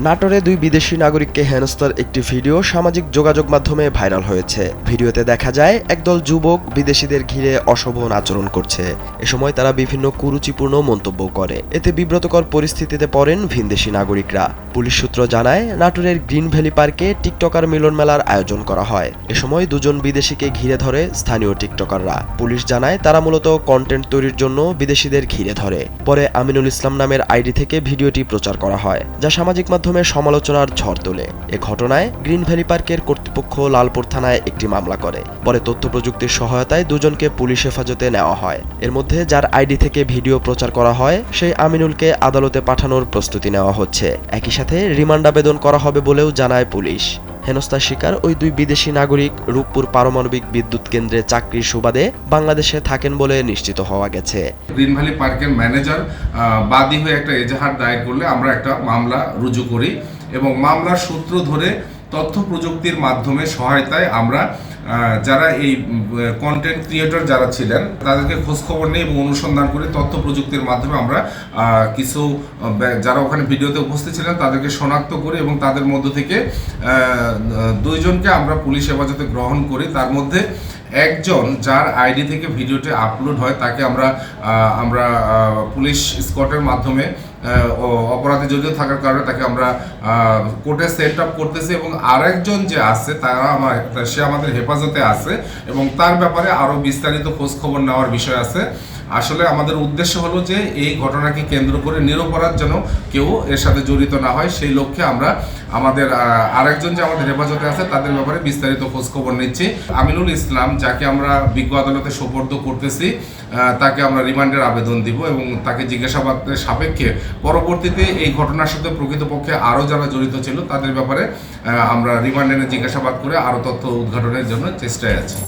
নাটোরে দুই বিদেশি নাগরিককে হেনস্থার একটি ভিডিও সামাজিক যোগাযোগ মাধ্যমে ভাইরাল হয়েছে। ভিডিওতে দেখা যায় একদল যুবক বিদেশিদের ঘিরে অশোভন আচরণ করছে। এ সময় তারা বিভিন্ন কুরুচিপূর্ণ মন্তব্য করে। এতে বিব্রতকর পরিস্থিতিতে পড়েন ভিনদেশি নাগরিকরা। পুলিশ সূত্র জানায়, নাটোরের গ্রিন ভ্যালি পার্কে টিকটকার মিলন মেলার আয়োজন করা হয়। এ সময় দুজন বিদেশিকে ঘিরে ধরে স্থানীয় টিকটকাররা। পুলিশ জানায়, তারা মূলত কন্টেন্ট তৈরির জন্য বিদেশিদের ঘিরে ধরে। পরে আমিনুল ইসলাম নামের আইডি থেকে ভিডিওটি প্রচার করা হয়, যা সামাজিক মাধ্যমে সমালোচনার ঝড় তোলে। এ ঘটনায় গ্রিন ভ্যালি পার্কের কর্তৃপক্ষ লালপুর থানায় একটি মামলা করে। পরে তথ্য প্রযুক্তির সহায়তায় দুজনকে পুলিশ হেফাজতে নেওয়া হয়। এর মধ্যে যার আইডি থেকে ভিডিও প্রচার করা হয়, সেই আমিনুলকে আদালতে পাঠানোর প্রস্তুতি নেওয়া হচ্ছে। একই সাথে রিমান্ড আবেদন করা হবে বলেও জানায় পুলিশ। হেনস্থার শিকার ওই দুই বিদেশি নাগরিক রূপপুর পারমাণবিক বিদ্যুৎ কেন্দ্রে চাকরির সুবাদে বাংলাদেশে থাকেন বলে নিশ্চিত হওয়া গেছে। গ্রিন ভ্যালি পার্কের ম্যানেজার বাদী হয়ে একটা এজাহার দায়ের করলে আমরা একটা মামলা রুজু করি এবং মামলার সূত্র ধরে তথ্য প্রযুক্তির মাধ্যমে সহায়তায় আমরা যারা এই কন্টেন্ট ক্রিয়েটর যারা ছিলেন তাদেরকে খোঁজখবর নিই এবং অনুসন্ধান করে তথ্য প্রযুক্তির মাধ্যমে আমরা কিছু যারা ওখানে ভিডিওতে উপস্থিত ছিলেন তাদেরকে শনাক্ত করি এবং তাদের মধ্য থেকে দুইজনকে আমরা পুলিশ হেফাজতে গ্রহণ করি। তার মধ্যে একজন যার আইডি থেকে ভিডিওটি আপলোড হয় তাকে আমরা পুলিশ স্কটের মাধ্যমে অপরাধে জড়িত থাকার কারণে তাকে আমরা কোর্টে সেট আপ করতেছি এবং আরেকজন যে আছে সে আমাদের হেফাজতে আছে এবং তার ব্যাপারে আরো বিস্তারিত খোঁজ খবর নেওয়ার বিষয় আছে। আসলে আমাদের উদ্দেশ্য হলো যে এই ঘটনাকে কেন্দ্র করে নিরপরাধ যেন কেউ এর সাথে জড়িত না হয়, সেই লক্ষ্যে আমরা আমাদের আরেকজন যে আমাদের হেফাজতে আছে তাদের ব্যাপারে বিস্তারিত খোঁজ খবর নিচ্ছি। আমিনুল ইসলাম, যাকে আমরা বিজ্ঞ আদালতে সোপর্দ করতেছি, তাকে আমরা রিমান্ডের আবেদন দিব এবং তাকে জিজ্ঞাসাবাদের সাপেক্ষে পরবর্তীতে এই ঘটনার সাথে প্রকৃতপক্ষে আরও যারা জড়িত ছিল তাদের ব্যাপারে আমরা রিমান্ডে জিজ্ঞাসাবাদ করে আরও তথ্য উদ্ঘাটনের জন্য চেষ্টায় আছি।